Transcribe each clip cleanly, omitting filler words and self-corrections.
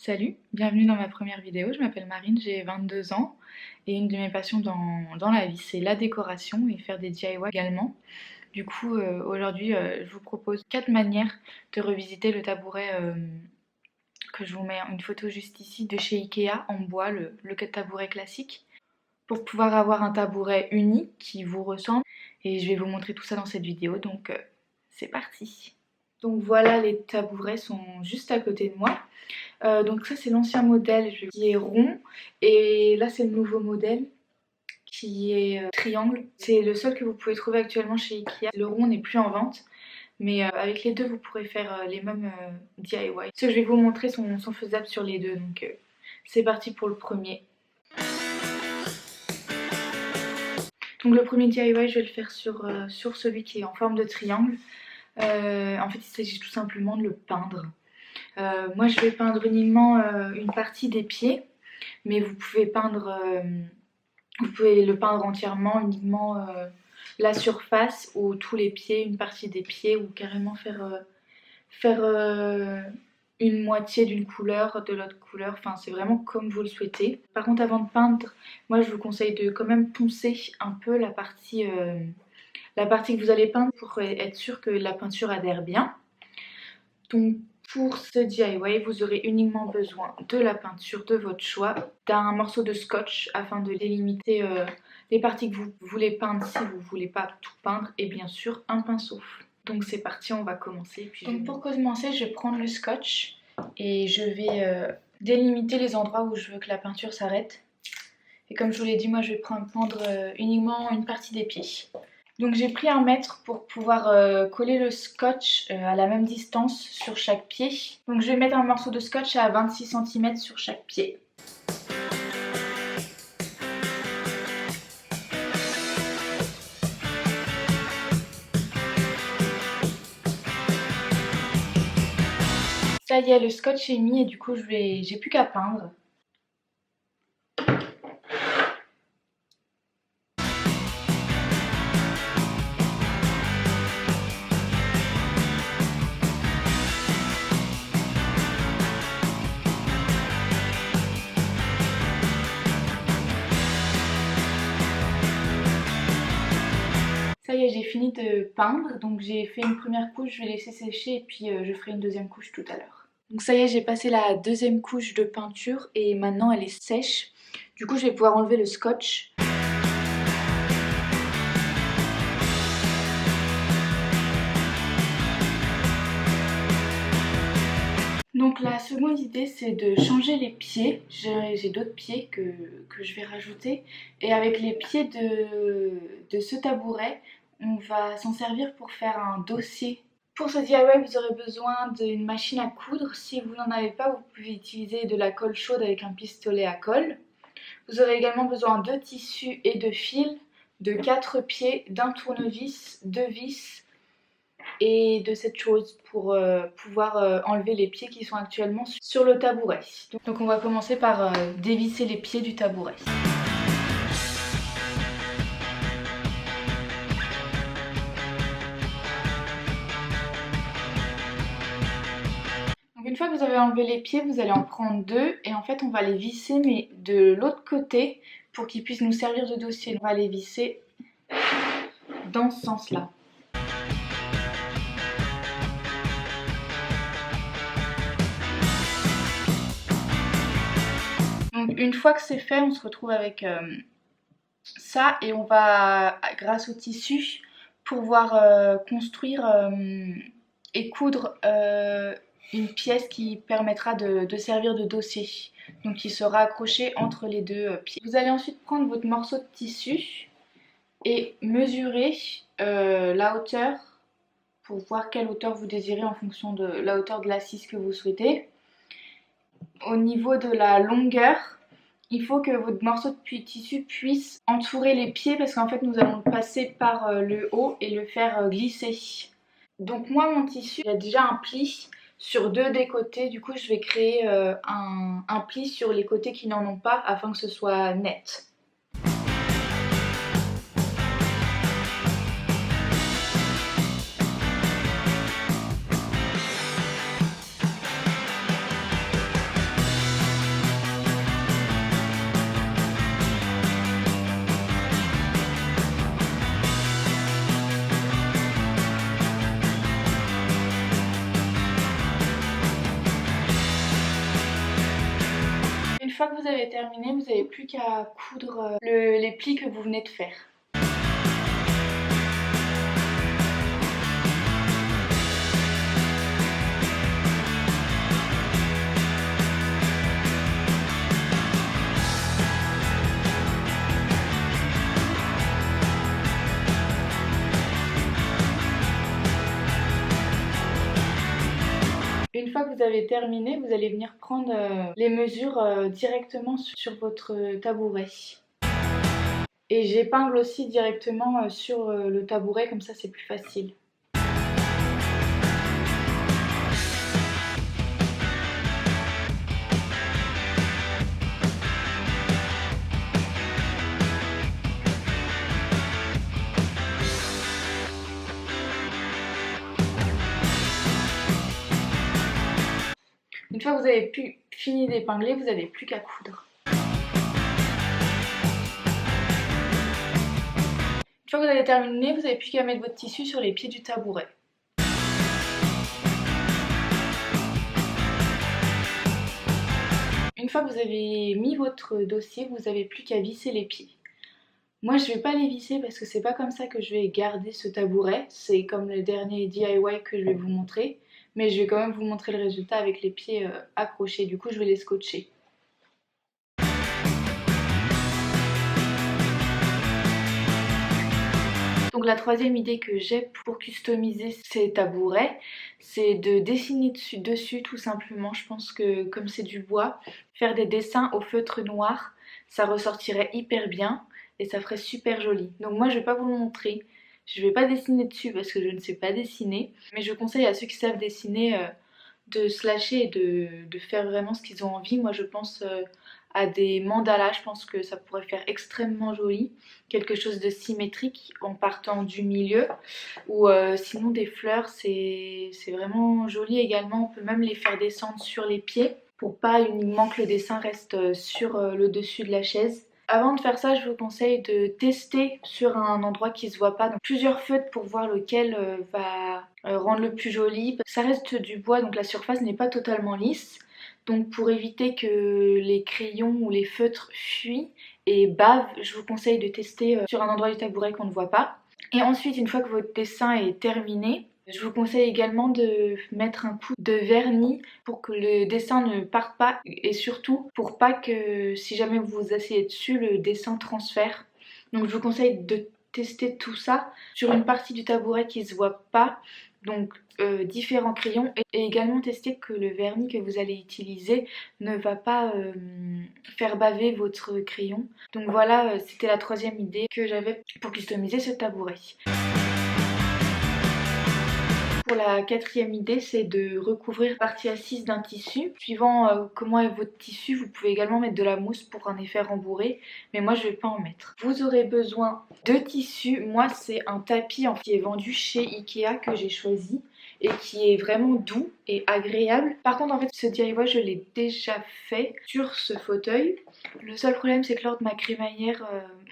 Salut, bienvenue dans ma première vidéo. Je m'appelle Marine, j'ai 22 ans et une de mes passions dans la vie c'est la décoration et faire des DIY également. Du coup aujourd'hui je vous propose 4 manières de revisiter le tabouret que je vous mets une photo juste ici de chez Ikea en bois, le tabouret classique. Pour pouvoir avoir un tabouret unique qui vous ressemble et je vais vous montrer tout ça dans cette vidéo donc c'est parti. Donc voilà, les tabourets sont juste à côté de moi. Donc ça c'est l'ancien modèle qui est rond et là c'est le nouveau modèle qui est triangle. C'est le seul que vous pouvez trouver actuellement chez Ikea. Le rond n'est plus en vente mais avec les deux vous pourrez faire les mêmes DIY. Ce que je vais vous montrer sont faisables sur les deux donc c'est parti pour le premier. Donc le premier DIY je vais le faire sur celui qui est en forme de triangle. En fait il s'agit tout simplement de le peindre. Moi je vais peindre uniquement une partie des pieds, mais vous pouvez le peindre entièrement, uniquement la surface ou tous les pieds, une partie des pieds, ou carrément faire une moitié d'une couleur, de l'autre couleur, enfin c'est vraiment comme vous le souhaitez. Par contre avant de peindre, moi je vous conseille de quand même poncer un peu la partie que vous allez peindre pour être sûr que la peinture adhère bien. Donc pour ce DIY, vous aurez uniquement besoin de la peinture de votre choix, d'un morceau de scotch afin de délimiter les parties que vous voulez peindre si vous ne voulez pas tout peindre, et bien sûr un pinceau. Donc c'est parti, on va commencer. Donc pour commencer, je vais prendre le scotch et je vais délimiter les endroits où je veux que la peinture s'arrête. Et comme je vous l'ai dit, moi je vais peindre uniquement une partie des pieds. Donc j'ai pris 1 mètre pour pouvoir coller le scotch à la même distance sur chaque pied. Donc je vais mettre un morceau de scotch à 26 cm sur chaque pied. Ça y est, le scotch est mis et du coup j'ai plus qu'à peindre. Ça y est, j'ai fini de peindre, donc j'ai fait une première couche, je vais laisser sécher et puis je ferai une deuxième couche tout à l'heure. Donc ça y est, j'ai passé la deuxième couche de peinture et maintenant elle est sèche. Du coup je vais pouvoir enlever le scotch. Donc la seconde idée c'est de changer les pieds. J'ai d'autres pieds que je vais rajouter. Et avec les pieds de ce tabouret, on va s'en servir pour faire un dossier. Pour ce DIY, vous aurez besoin d'une machine à coudre. Si vous n'en avez pas, vous pouvez utiliser de la colle chaude avec un pistolet à colle. Vous aurez également besoin de tissu et de fil, de 4 pieds, d'un tournevis, 2 vis et de cette chose pour pouvoir enlever les pieds qui sont actuellement sur le tabouret. Donc on va commencer par dévisser les pieds du tabouret. Donc une fois que vous avez enlevé les pieds, vous allez en prendre 2 et en fait on va les visser mais de l'autre côté pour qu'ils puissent nous servir de dossier. On va les visser dans ce sens-là. Donc une fois que c'est fait, on se retrouve avec ça et on va, grâce au tissu, pouvoir construire et coudre une pièce qui permettra de servir de dossier, donc qui sera accroché entre les deux pieds. Vous allez ensuite prendre votre morceau de tissu et mesurer la hauteur pour voir quelle hauteur vous désirez en fonction de la hauteur de l'assise que vous souhaitez. Au niveau de la longueur, il faut que votre morceau de tissu puisse entourer les pieds parce qu'en fait nous allons passer par le haut et le faire glisser. Donc moi mon tissu il y a déjà un pli sur 2 des côtés, du coup je vais créer un pli sur les côtés qui n'en ont pas afin que ce soit net. fois que vous avez terminé, vous n'avez plus qu'à coudre les plis que vous venez de faire. Une fois que vous avez terminé, vous allez venir prendre les mesures directement sur votre tabouret. Et j'épingle aussi directement sur le tabouret, comme ça c'est plus facile. Une fois que vous avez fini d'épingler, vous n'avez plus qu'à coudre. Une fois que vous avez terminé, vous n'avez plus qu'à mettre votre tissu sur les pieds du tabouret. Une fois que vous avez mis votre dossier, vous n'avez plus qu'à visser les pieds. Moi je ne vais pas les visser parce que c'est pas comme ça que je vais garder ce tabouret. C'est comme le dernier DIY que je vais vous montrer. Mais je vais quand même vous montrer le résultat avec les pieds accrochés. Du coup je vais les scotcher. Donc la troisième idée que j'ai pour customiser ces tabourets, c'est de dessiner dessus tout simplement. Je pense que comme c'est du bois, faire des dessins au feutre noir, ça ressortirait hyper bien et ça ferait super joli. Donc moi je vais pas vous le montrer, je vais pas dessiner dessus parce que je ne sais pas dessiner, mais je conseille à ceux qui savent dessiner de se lâcher et de faire vraiment ce qu'ils ont envie. Moi je pense à des mandalas, je pense que ça pourrait faire extrêmement joli, quelque chose de symétrique en partant du milieu, ou sinon des fleurs, c'est vraiment joli également. On peut même les faire descendre sur les pieds pour pas uniquement que le dessin reste sur le dessus de la chaise. Avant de faire ça, je vous conseille de tester sur un endroit qui se voit pas, donc plusieurs feutres pour voir lequel va rendre le plus joli. Ça reste du bois, donc la surface n'est pas totalement lisse. Donc pour éviter que les crayons ou les feutres fuient et bavent, je vous conseille de tester sur un endroit du tabouret qu'on ne voit pas. Et ensuite, une fois que votre dessin est terminé, je vous conseille également de mettre un coup de vernis pour que le dessin ne parte pas et surtout pour pas que si jamais vous vous asseyez dessus, le dessin transfère. Donc je vous conseille de tester tout ça sur une partie du tabouret qui ne se voit pas. Donc différents crayons et également tester que le vernis que vous allez utiliser ne va pas faire baver votre crayon. Donc voilà, c'était la troisième idée que j'avais pour customiser ce tabouret. Pour la quatrième idée, c'est de recouvrir la partie assise d'un tissu. Suivant comment est votre tissu, vous pouvez également mettre de la mousse pour un effet rembourré, mais moi je ne vais pas en mettre. Vous aurez besoin de tissu. Moi c'est un tapis qui est vendu chez Ikea que j'ai choisi et qui est vraiment doux et agréable. Par contre en fait ce DIY je l'ai déjà fait sur ce fauteuil. Le seul problème c'est que lors de ma crémaillère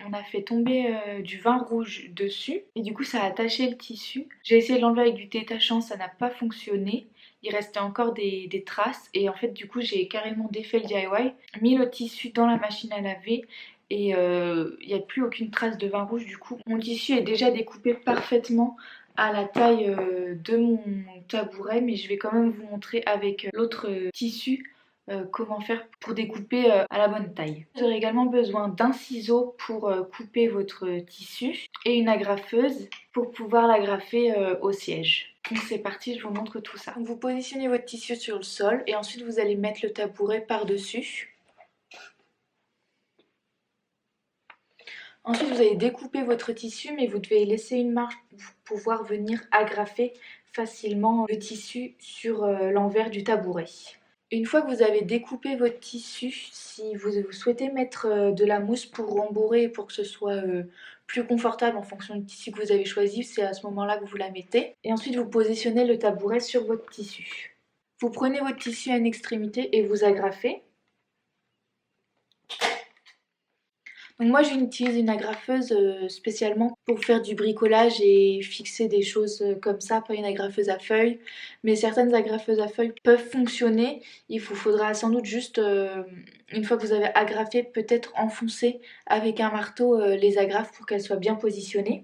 on a fait tomber du vin rouge dessus et du coup ça a taché le tissu. J'ai essayé de l'enlever avec du détachant, ça n'a pas fonctionné. Il restait encore des traces et en fait du coup j'ai carrément défait le DIY, mis le tissu dans la machine à laver et il n'y a plus aucune trace de vin rouge. Du coup mon tissu est déjà découpé parfaitement à la taille de mon tabouret, mais je vais quand même vous montrer avec l'autre tissu comment faire pour découper à la bonne taille. Vous aurez également besoin d'un ciseau pour couper votre tissu et une agrafeuse pour pouvoir l'agrafer au siège. Donc c'est parti, je vous montre tout ça. Donc vous positionnez votre tissu sur le sol et ensuite vous allez mettre le tabouret par-dessus. Ensuite, vous allez découper votre tissu, mais vous devez laisser une marge pour pouvoir venir agrafer facilement le tissu sur l'envers du tabouret. Une fois que vous avez découpé votre tissu, si vous souhaitez mettre de la mousse pour rembourrer et pour que ce soit plus confortable en fonction du tissu que vous avez choisi, c'est à ce moment-là que vous la mettez. Et ensuite, vous positionnez le tabouret sur votre tissu. Vous prenez votre tissu à une extrémité et vous agrafez. Donc moi j'utilise une agrafeuse spécialement pour faire du bricolage et fixer des choses comme ça, pas une agrafeuse à feuilles. Mais certaines agrafeuses à feuilles peuvent fonctionner. Il vous faudra sans doute juste, une fois que vous avez agrafé, peut-être enfoncer avec un marteau les agrafes pour qu'elles soient bien positionnées.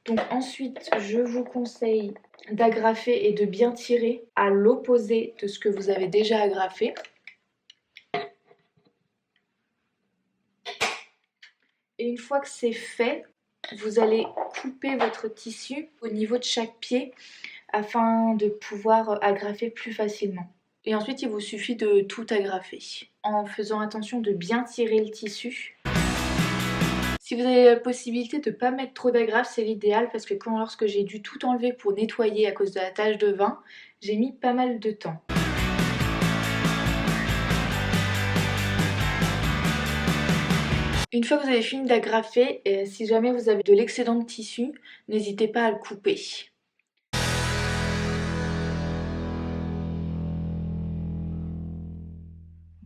Donc ensuite je vous conseille d'agrafer et de bien tirer à l'opposé de ce que vous avez déjà agrafé. Et une fois que c'est fait, vous allez couper votre tissu au niveau de chaque pied afin de pouvoir agrafer plus facilement. Et ensuite, il vous suffit de tout agrafer en faisant attention de bien tirer le tissu. Si vous avez la possibilité de ne pas mettre trop d'agrafes, c'est l'idéal parce que lorsque j'ai dû tout enlever pour nettoyer à cause de la tache de vin, j'ai mis pas mal de temps. Une fois que vous avez fini d'agrafer, si jamais vous avez de l'excédent de tissu, n'hésitez pas à le couper.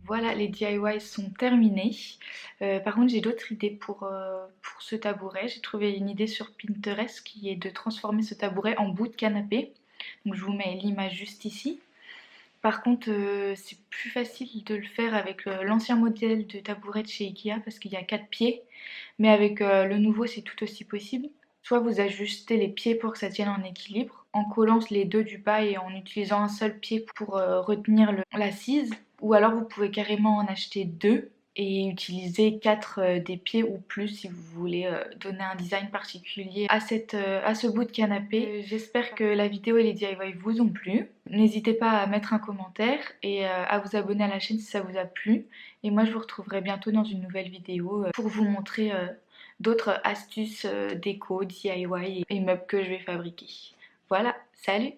Voilà, les DIY sont terminés. Par contre, j'ai d'autres idées pour ce tabouret. J'ai trouvé une idée sur Pinterest qui est de transformer ce tabouret en bout de canapé. Donc je vous mets l'image juste ici. Par contre, c'est plus facile de le faire avec l'ancien modèle de tabouret de chez Ikea parce qu'il y a 4 pieds. Mais avec le nouveau, c'est tout aussi possible. Soit vous ajustez les pieds pour que ça tienne en équilibre, en collant les deux du bas et en utilisant un seul pied pour retenir l'assise. Ou alors vous pouvez carrément en acheter deux et utiliser 4 des pieds ou plus si vous voulez donner un design particulier à ce bout de canapé. J'espère que la vidéo et les DIY vous ont plu. N'hésitez pas à mettre un commentaire et à vous abonner à la chaîne si ça vous a plu. Et moi je vous retrouverai bientôt dans une nouvelle vidéo pour vous montrer d'autres astuces déco, DIY et meubles que je vais fabriquer. Voilà, salut!